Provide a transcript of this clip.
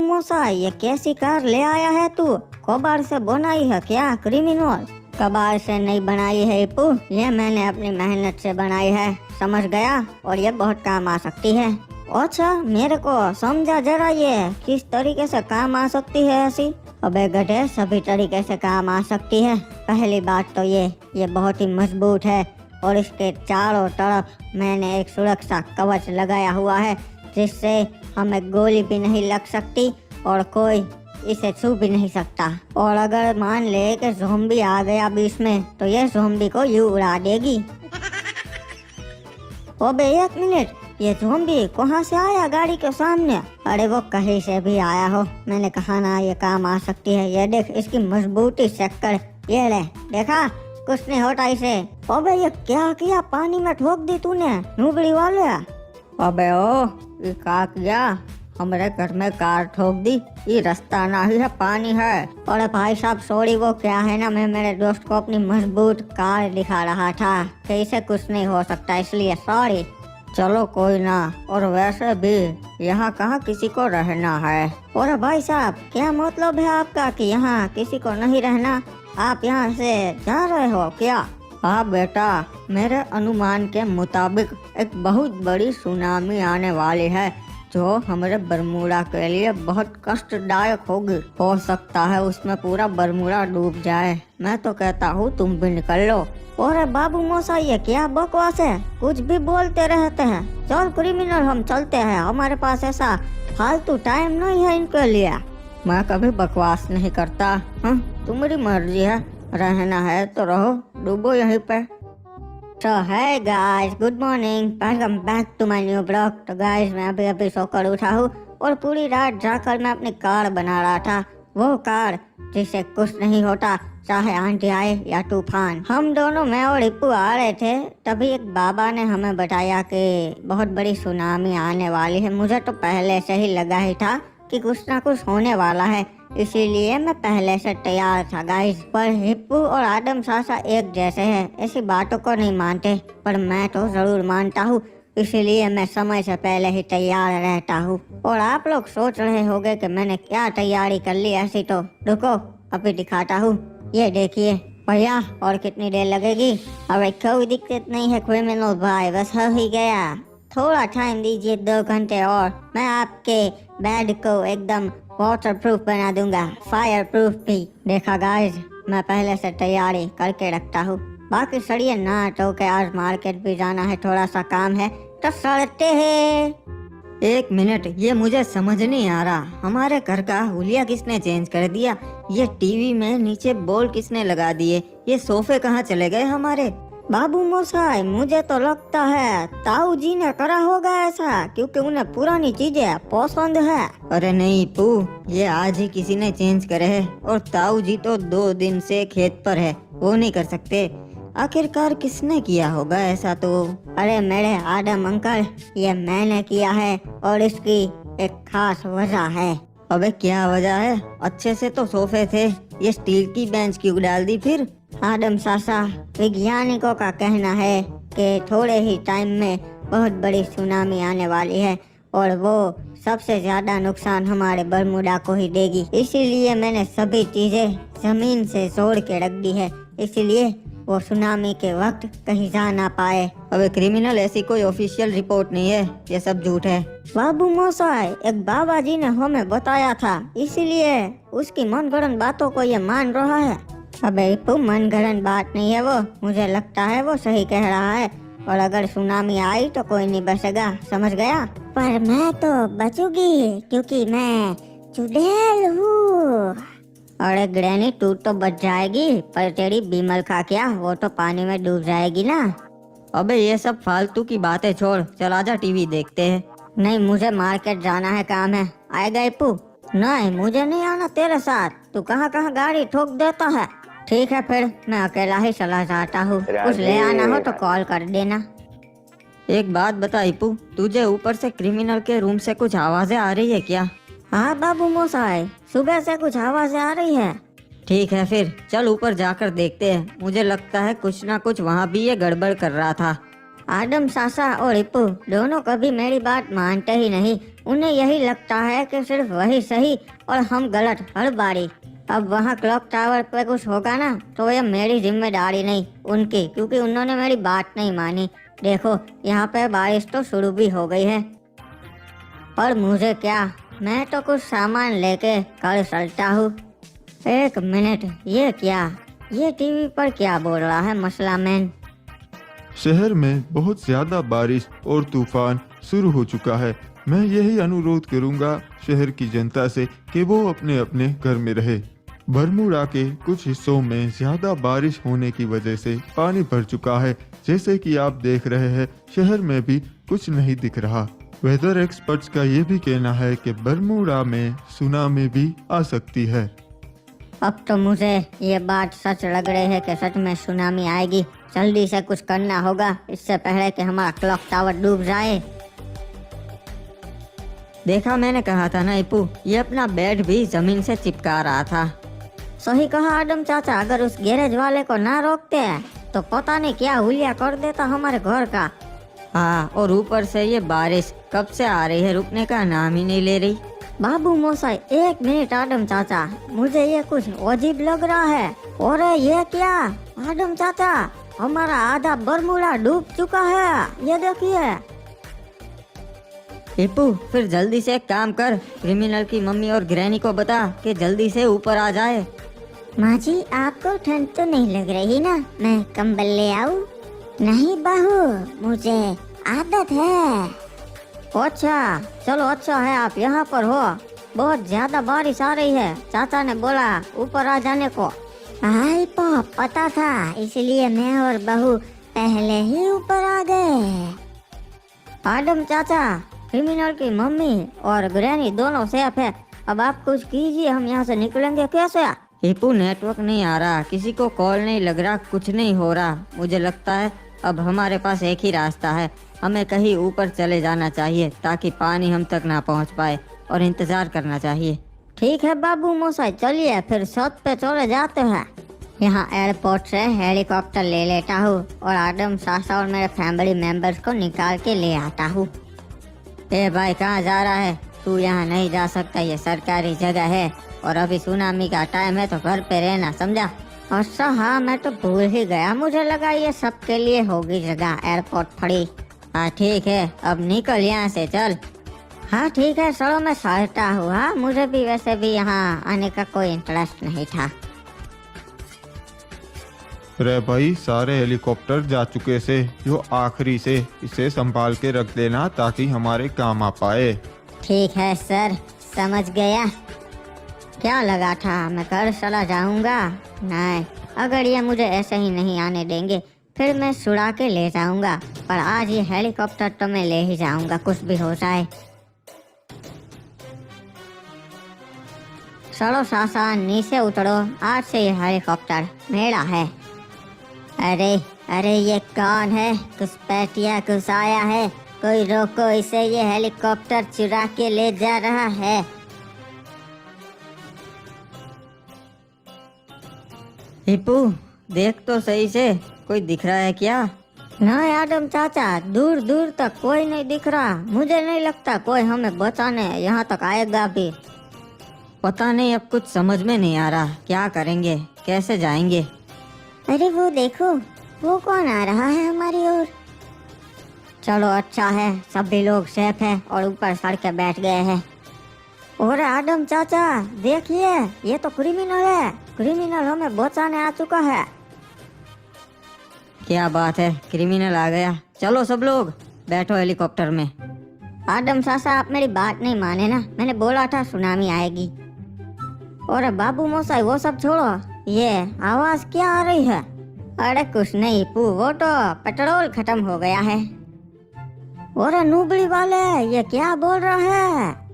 मोसा, ये कैसी कार ले आया है तू? कबाड़ से बनाई है क्या क्रिमिनल? कबाड़ से नहीं बनाई है इप्पू, ये मैंने अपनी मेहनत से बनाई है, समझ गया? और ये बहुत काम आ सकती है। अच्छा, मेरे को समझा जरा, ये किस तरीके से काम आ सकती है ऐसी? अबे गधे, सभी तरीके से काम आ सकती है। पहली बात तो ये बहुत ही मजबूत है और इसके चारों तरफ मैंने एक सुरक्षा कवच लगाया हुआ है, जिससे हमें गोली भी नहीं लग सकती और कोई इसे छू भी नहीं सकता। और अगर मान ले कि ज़ॉम्बी आ गया बीच में, तो ये ज़ॉम्बी को यूं उड़ा देगी। ओबे एक मिनट, ये ज़ॉम्बी कहाँ से आया गाड़ी के सामने? अरे वो कहीं से भी आया हो, मैंने कहा ना ये काम आ सकती है। ये देख इसकी मजबूती चेक कर, ये ले, देखा कुछ नहीं होता इसे। ओबे ये क्या किया, पानी में ठोक दी तूने नूबड़ी वाले? अबे ओ, ये क्या किया? हमारे घर में कार ठोक दी, ये रास्ता नहीं है, पानी है। और भाई साहब सॉरी, वो क्या है ना, मैं मेरे दोस्त को अपनी मजबूत कार दिखा रहा था कि इसे कुछ नहीं हो सकता, इसलिए सॉरी। चलो कोई ना, और वैसे भी यहाँ कहाँ किसी को रहना है। और भाई साहब क्या मतलब है आपका कि यहाँ किसी को नहीं रहना? आप यहाँ से जा रहे हो क्या? हाँ बेटा, मेरे अनुमान के मुताबिक एक बहुत बड़ी सुनामी आने वाली है, जो हमारे बरमूडा के लिए बहुत कष्टदायक होगी। हो सकता है उसमें पूरा बरमूडा डूब जाए। मैं तो कहता हूँ तुम भी निकल लो। और बाबू मोसा, ये क्या बकवास है, कुछ भी बोलते रहते हैं। चल क्रिमिनल, हम चलते हैं, हमारे पास ऐसा फालतू टाइम नहीं है इनके लिए। मैं कभी बकवास नहीं करता। तुम्हारी मर्जी है, रहना है तो रहो, डूबो यहीं पे। तो है guys, good morning, welcome back to my new blog. तो गाइस मैं अभी सोकर उठा हूँ और पूरी रात जाकर मैं अपनी कार बना रहा था। वो कार जिसे कुछ नहीं होता, चाहे आंधी आए या तूफान। हम दोनों, मैं और इप्पू आ रहे थे, तभी एक बाबा ने हमें बताया कि बहुत बड़ी सुनामी आने वाली है। मुझे तो पहले से ही लगा ही था कि कुछ ना कुछ होने वाला है, इसीलिए मैं पहले से तैयार था गाइस। पर हिप्पू और आदम सासा एक जैसे हैं, ऐसी बातों को नहीं मानते, पर मैं तो जरूर मानता हूँ, इसीलिए मैं समय से पहले ही तैयार रहता हूँ। और आप लोग सोच रहे होंगे कि मैंने क्या तैयारी कर ली ऐसी, तो रुको अभी दिखाता हूँ। ये देखिए भैया, और कितनी देर लगेगी? अरे कोई दिक्कत नहीं है क्रिमिनल भाई, बस हो ही गया, थोड़ा टाइम दीजिए, 2 घंटे और मैं आपके बेड को एकदम वाटर प्रूफ बना दूंगा, फायर प्रूफ भी। देखा गाइस, मैं पहले से तैयारी करके रखता हूँ। बाकी सड़िए ना तो के आज मार्केट भी जाना है, थोड़ा सा काम है, तो सड़ते हैं। एक मिनट, ये मुझे समझ नहीं आ रहा, हमारे घर का हुलिया किसने चेंज कर दिया? ये टीवी में नीचे बोल किसने लगा दिए? ये सोफे कहाँ चले गए हमारे? बाबू मोसाई, मुझे तो लगता है ताऊ जी ने करा होगा ऐसा, क्योंकि उन्हें पुरानी चीजें पसंद है। अरे नहीं पू, ये आज ही किसी ने चेंज करे है, और ताऊ जी तो 2 दिन से खेत पर है, वो नहीं कर सकते। आखिरकार किसने किया होगा ऐसा? तो अरे मेरे आदम अंकल, ये मैंने किया है और इसकी एक खास वजह है। अबे क्या वजह है? अच्छे से तो सोफे थे, ये स्टील की बेंच क्यों डाल दी फिर? आदम सासा, वैज्ञानिकों का कहना है कि थोड़े ही टाइम में बहुत बड़ी सुनामी आने वाली है और वो सबसे ज्यादा नुकसान हमारे बरमूडा को ही देगी, इसीलिए मैंने सभी चीजें जमीन से जोड़ के रख दी है, इसीलिए वो सुनामी के वक्त कहीं जा ना पाए। अबे क्रिमिनल, ऐसी कोई ऑफिशियल रिपोर्ट नहीं है, ये सब झूठ है। बाबू मोसाई, एक बाबा जी ने हमें बताया था, इसीलिए उसकी मनगढ़ंत बातों को ये मान रहा है। अबे इप्पू, मनगढ़ंत बात नहीं है वो, मुझे लगता है वो सही कह रहा है, और अगर सुनामी आई तो कोई नहीं बचेगा, समझ गया? पर मैं तो बचूंगी, क्योंकि मैं चुड़ैल हूँ। अरे ग्रैनी, तू तो बच जाएगी, पर तेरी बीमल का क्या, वो तो पानी में डूब जाएगी ना। अबे ये सब फालतू की बातें छोड़, चल आजा टीवी देखते हैं। नहीं, मुझे मार्केट जाना है, काम है। आएगा इप्पू? नहीं, मुझे नहीं आना तेरे साथ, तू कहाँ कहाँ गाड़ी ठोक देता है। ठीक है फिर, मैं अकेला ही चला जाता हूँ, कुछ ले आना हो तो कॉल कर देना। एक बात बता इप्पू, तुझे ऊपर से क्रिमिनल के रूम से कुछ आवाजें आ रही है क्या? हाँ बाबू मोसाई, सुबह से कुछ आवाजें आ रही है। ठीक है फिर चल ऊपर जाकर देखते हैं, मुझे लगता है कुछ ना कुछ वहाँ भी ये गड़बड़ कर रहा था। आदम सासा और इप्पू दोनों कभी मेरी बात मानते ही नहीं, उन्हें यही लगता है कि सिर्फ वही सही और हम गलत हर बारी। अब वहाँ क्लॉक टावर पे कुछ होगा ना तो ये मेरी जिम्मेदारी नहीं उनकी, क्योंकि उन्होंने मेरी बात नहीं मानी। देखो यहाँ पे बारिश तो शुरू भी हो गई है। पर मुझे क्या, मैं तो कुछ सामान लेके कल चलता हूँ। एक मिनट, ये क्या, ये टीवी पर क्या बोल रहा है मसला मैन? शहर में बहुत ज्यादा बारिश और तूफान शुरू हो चुका है। मैं यही अनुरोध करूंगा शहर की जनता से कि वो अपने अपने घर में रहे। बरमूडा के कुछ हिस्सों में ज्यादा बारिश होने की वजह से पानी भर चुका है। जैसे कि आप देख रहे हैं, शहर में भी कुछ नहीं दिख रहा। वेदर एक्सपर्ट्स का ये भी कहना है कि बरमूडा में सुनामी भी आ सकती है। अब तो मुझे ये बात सच लग रही है कि सच में सुनामी आएगी। जल्दी से कुछ करना होगा इससे पहले कि हमारा क्लॉक टावर डूब जाए। देखा, मैंने कहा था ना इप्पू, ये अपना बेड भी जमीन से चिपका रहा था। सही कहा आदम चाचा, अगर उस गैरेज वाले को ना रोकते तो पता नहीं क्या हुलिया कर देता हमारे घर का। हाँ, और ऊपर से ये बारिश कब से आ रही है, रुकने का नाम ही नहीं ले रही। बाबू मोसाई, एक मिनट आदम चाचा, मुझे ये कुछ अजीब लग रहा है। और ये क्या आदम चाचा, हमारा आधा बरमूडा डूब चुका है, ये देखिए। इप्पू, फिर जल्दी से एक काम कर, क्रिमिनल की मम्मी और ग्रैनी को बता कि जल्दी से ऊपर आ जाए। माँ जी, आपको ठंड तो नहीं लग रही ना? मैं कंबल ले आऊं? नहीं बहू, मुझे आदत है। अच्छा चलो, अच्छा है आप यहाँ पर हो। बहुत ज्यादा बारिश आ रही है, चाचा ने बोला ऊपर आ जाने को। हाय पता था, इसलिए मैं और बहू पहले ही ऊपर आ गए। आदम चाचा, क्रिमिनल की मम्मी और ग्रैनी दोनों सेफ है। अब आप कुछ कीजिए, हम यहाँ से निकलेंगे कैसे? इप्पू, नेटवर्क नहीं आ रहा, किसी को कॉल नहीं लग रहा, कुछ नहीं हो रहा। मुझे लगता है अब हमारे पास एक ही रास्ता है, हमें कहीं ऊपर चले जाना चाहिए ताकि पानी हम तक ना पहुंच पाए, और इंतजार करना चाहिए। ठीक है बाबू मोसाई, चलिए फिर छत पे चले जाते हैं। यहाँ एयरपोर्ट से हेलीकॉप्टर ले लेता हूँ और आदम सासा और मेरे फैमिली मेंबर्स को निकाल के ले आता हूँ। ए भाई, कहाँ जा रहा है तू? यहाँ नहीं जा सकता, ये सरकारी जगह है और अभी सुनामी का टाइम है, तो घर पे रहना, समझा? अच्छा हाँ, मैं तो भूल ही गया, मुझे लगा ये सबके लिए होगी जगह एयरपोर्ट खड़ी। हाँ ठीक है, अब निकल यहाँ से, चल। हाँ ठीक है, चलो मैं चलता हूँ। हाँ, मुझे भी वैसे भी यहाँ आने का कोई इंटरेस्ट नहीं था। रे भाई, सारे हेलीकॉप्टर जा चुके से, जो आखिरी से, इसे संभाल के रख देना ताकि हमारे काम आ पाए। ठीक है सर, समझ गया। क्या लगा था मैं घर चला जाऊंगा? नहीं, अगर ये मुझे ऐसे ही नहीं आने देंगे फिर मैं छुड़ा के ले जाऊंगा। पर आज ये हेलीकॉप्टर तो मैं ले ही जाऊंगा, कुछ भी हो जाए। चलो सासा, नीचे उतरो, आज से ये हेलीकॉप्टर मेरा है। अरे अरे, ये कौन है? घुसपैठिया घुस आया है, कोई रोको इसे, ये हेलीकॉप्टर चुरा के ले जा रहा है। इप्पू, देख तो सही से, कोई दिख रहा है क्या? नहीं आदम चाचा, दूर दूर तक कोई नहीं दिख रहा। मुझे नहीं लगता कोई हमें बचाने यहाँ तक आएगा भी। पता नहीं, अब कुछ समझ में नहीं आ रहा, क्या करेंगे, कैसे जाएंगे? अरे वो देखो, वो कौन आ रहा है हमारी ओर? चलो अच्छा है, सभी लोग सेफ है और ऊपर चढ़ के बैठ गए हैं। और आदम चाचा देखिए, ये तो क्रिमिनल है, क्रिमिनल हमें बचाने आ चुका है। क्या बात है, क्रिमिनल आ गया? चलो सब लोग बैठो हेलीकॉप्टर में। आदम चाचा, आप मेरी बात नहीं माने ना, मैंने बोला था सुनामी आएगी। और बाबू मोसाई वो सब छोड़ो, ये आवाज क्या आ रही है? अरे कुछ नहीं पू, वो तो पेट्रोल खत्म हो गया है। और नूबड़ी वाले, ये क्या बोल रहा है?